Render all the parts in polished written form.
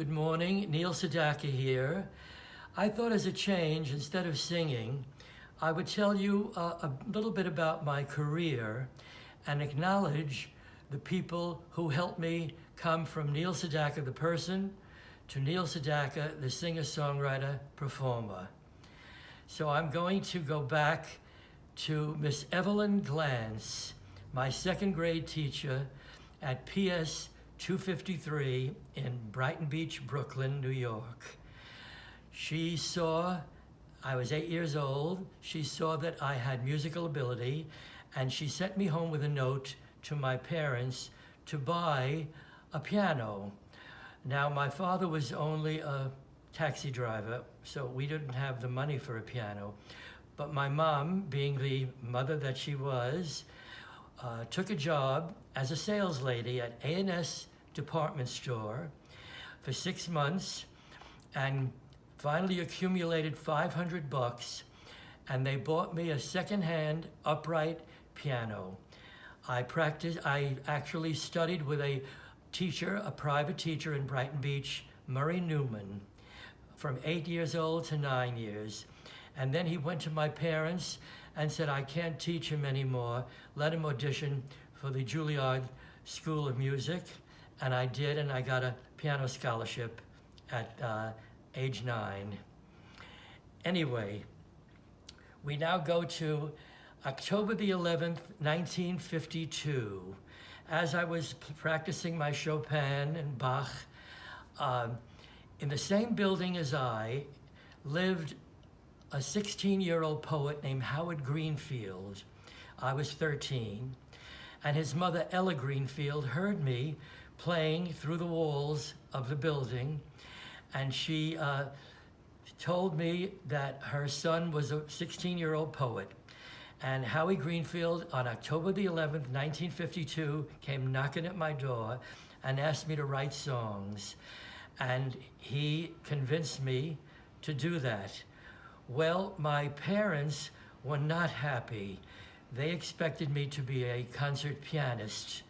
Good morning, Neil Sedaka here. I thought as a change, instead of singing, I would tell you a little bit about my career and acknowledge the people who helped me come from Neil Sedaka the person to Neil Sedaka the singer-songwriter performer. So I'm going to go back to Miss Evelyn Glantz, my second grade teacher at PS 253 in Brighton Beach, Brooklyn, New York. She saw, I was 8 years old, she saw that I had musical ability, and she sent me home with a note to my parents to buy a piano. Now, my father was only a taxi driver, so we didn't have the money for a piano. But my mom, being the mother that she was, took a job as a sales lady at A&S department store for 6 months and finally accumulated $500, and they bought me a secondhand upright piano. I actually studied with a teacher, a private teacher in Brighton Beach, Murray Newman, from 8 years old to 9 years. And then he went to my parents and said, I can't teach him anymore. Let him audition for the Juilliard School of Music. And I did, and I got a piano scholarship at age 9. Anyway, we now go to October the 11th, 1952. As I was practicing my Chopin and Bach, in the same building as I lived a 16-year-old poet named Howard Greenfield. I was 13, and his mother, Ella Greenfield, heard me playing through the walls of the building, and she told me that her son was a 16-year-old poet. And Howie Greenfield, on October the 11th, 1952, came knocking at my door and asked me to write songs. And he convinced me to do that. Well, my parents were not happy. They expected me to be a concert pianist.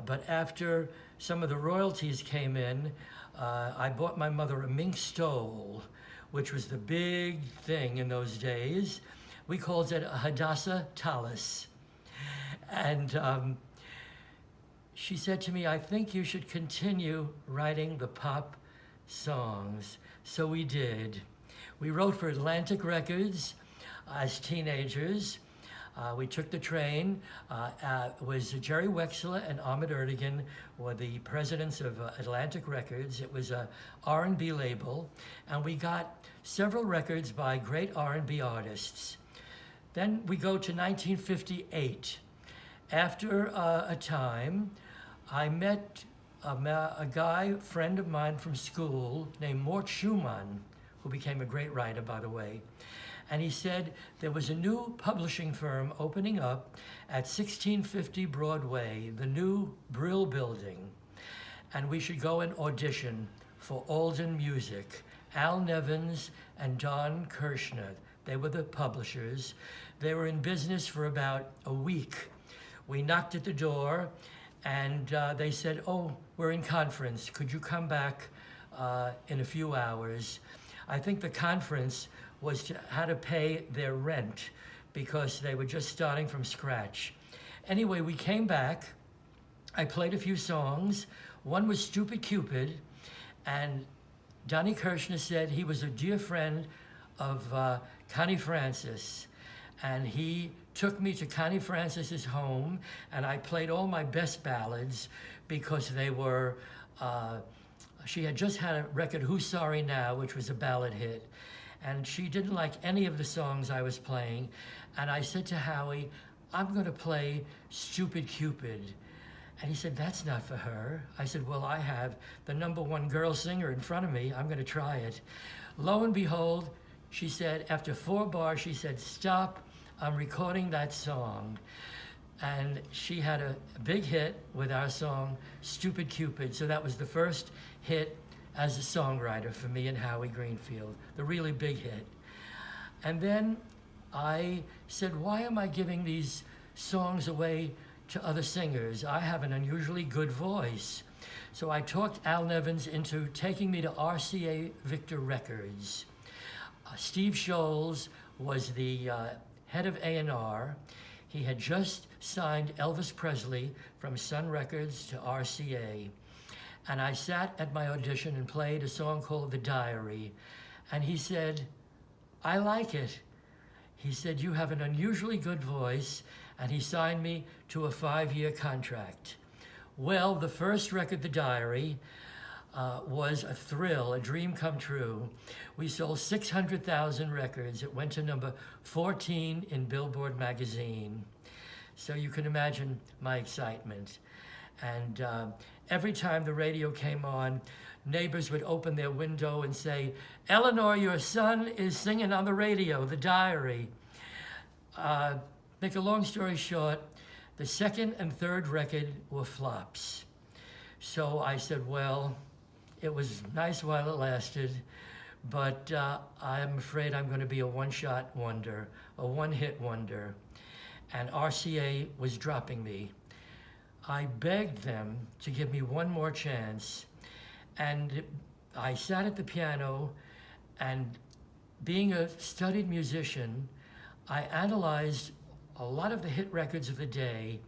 But after some of the royalties came in, I bought my mother a mink stole, which was the big thing in those days. We called it a Hadassah Tallis. And she said to me, I think you should continue writing the pop songs. So we did. We wrote for Atlantic Records as teenagers. We took the train. It was Jerry Wexler and Ahmet Ertegun were the presidents of Atlantic Records. It was a R&B label, and we got several records by great R&B artists. Then we go to 1958. After a time, I met a guy, friend of mine from school, named Mort Schumann, who became a great writer, by the way. And he said there was a new publishing firm opening up at 1650 Broadway, the new Brill Building, and we should go and audition for Alden Music. Al Nevins and Don Kirshner, they were the publishers. They were in business for about a week. We knocked at the door, and they said, oh, we're in conference. Could you come back in a few hours? I think the conference was how to pay their rent because they were just starting from scratch. Anyway, we came back. I played a few songs. One was Stupid Cupid, and Donnie Kirshner said he was a dear friend of Connie Francis, and he took me to Connie Francis's home, and I played all my best ballads because they were, she had just had a record, Who's Sorry Now, which was a ballad hit, and she didn't like any of the songs I was playing, and I said to Howie, I'm gonna play Stupid Cupid. And he said, that's not for her. I said, well, I have the #1 girl singer in front of me. I'm gonna try it. Lo and behold, she said, after 4 bars, she said, stop, I'm recording that song. And she had a big hit with our song, Stupid Cupid. So that was the first hit as a songwriter for me and Howie Greenfield, the really big hit. And then I said, why am I giving these songs away to other singers? I have an unusually good voice. So I talked Al Nevins into taking me to RCA Victor Records. Steve Scholes was the head of A&R. He had just signed Elvis Presley from Sun Records to RCA. And I sat at my audition and played a song called The Diary. And he said, I like it. He said, you have an unusually good voice. And he signed me to a 5-year contract. Well, the first record, The Diary, was a thrill, a dream come true. We sold 600,000 records. It went to number 14 in Billboard magazine. So you can imagine my excitement. And every time the radio came on, neighbors would open their window and say, Eleanor, your son is singing on the radio, The Diary. Make a long story short, the second and third record were flops. So I said, well, it was nice while it lasted, but I'm afraid I'm going to be a one-shot wonder, a one-hit wonder. And RCA was dropping me. I begged them to give me one more chance, and I sat at the piano, and being a studied musician, I analyzed a lot of the hit records of the day.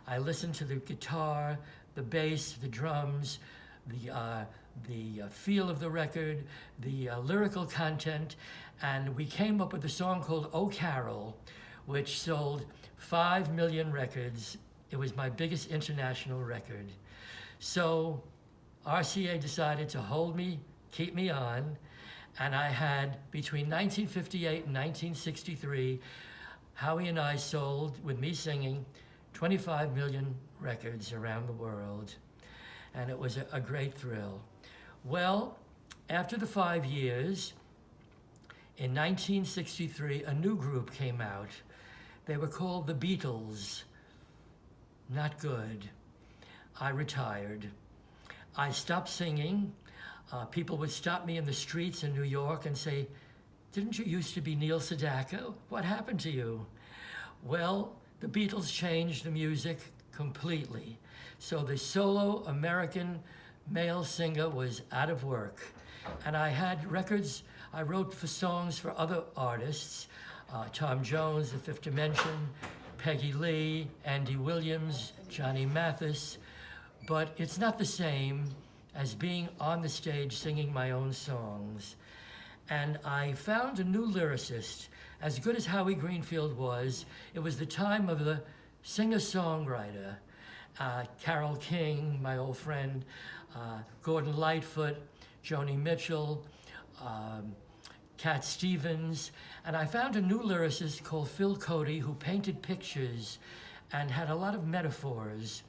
I listened to the guitar, the bass, the drums, the feel of the record, the lyrical content, and we came up with a song called Oh Carol, which sold 5 million records. It was my biggest international record. So RCA decided to hold me, keep me on, and I had, between 1958 and 1963, Howie and I sold, with me singing, 25 million records around the world. And it was a great thrill. Well, after the 5 years, in 1963, a new group came out. They were called the Beatles. Not good. I retired. I stopped singing. People would stop me in the streets in New York and say, didn't you used to be Neil Sedaka? What happened to you? Well, the Beatles changed the music completely. So the solo American male singer was out of work. And I had records, I wrote for songs for other artists, Tom Jones, The Fifth Dimension, Peggy Lee, Andy Williams, Johnny Mathis, but it's not the same as being on the stage singing my own songs. And I found a new lyricist. As good as Howie Greenfield was, it was the time of the singer-songwriter. Carole King, my old friend, Gordon Lightfoot, Joni Mitchell, Cat Stevens, and I found a new lyricist called Phil Cody who painted pictures and had a lot of metaphors.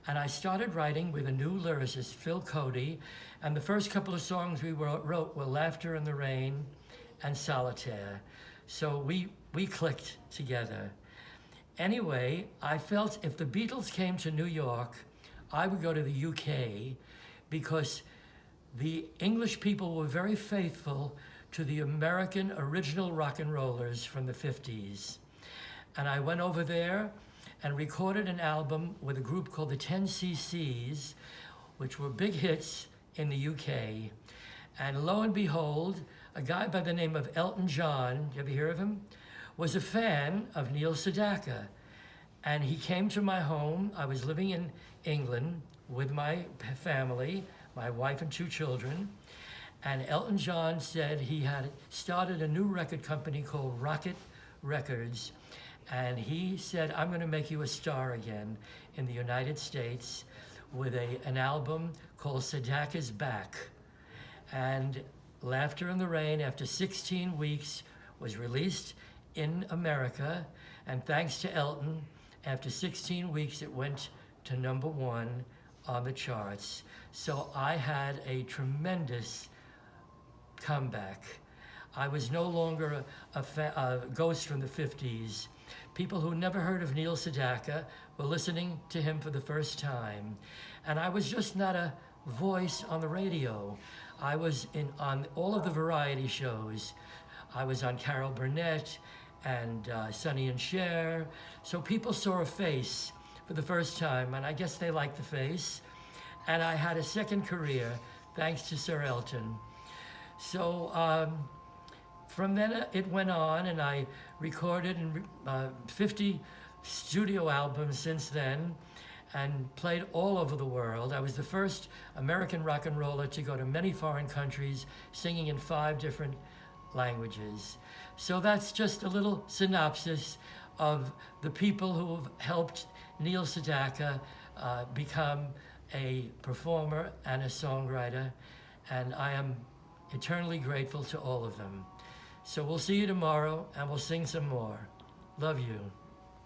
And I started writing with a new lyricist, Phil Cody, and the first couple of songs we wrote were Laughter in the Rain and Solitaire. So we clicked together. Anyway, I felt if the Beatles came to New York, I would go to the UK because the English people were very faithful to the American original rock and rollers from the 50s. And I went over there and recorded an album with a group called the 10cc's, which were big hits in the UK. And lo and behold, a guy by the name of Elton John, you ever hear of him? Was a fan of Neil Sedaka. And he came to my home. I was living in England with my family, my wife and 2 children. And Elton John said he had started a new record company called Rocket Records. And he said, I'm going to make you a star again in the United States with an album called Sedaka's Back. And Laughter in the Rain, after 16 weeks, was released in America. And thanks to Elton, after 16 weeks, it went to #1 on the charts. So I had a tremendous comeback. I was no longer a ghost from the 50s. People who never heard of Neil Sedaka were listening to him for the first time. And I was just not a voice on the radio. I was on all of the variety shows. I was on Carol Burnett and Sonny and Cher. So people saw a face for the first time, and I guess they liked the face. And I had a second career thanks to Sir Elton. So from then it went on, and I recorded 50 studio albums since then and played all over the world. I was the first American rock and roller to go to many foreign countries, singing in 5 different languages. So that's just a little synopsis of the people who have helped Neil Sedaka become a performer and a songwriter, and I am eternally grateful to all of them. So we'll see you tomorrow, and we'll sing some more. Love you.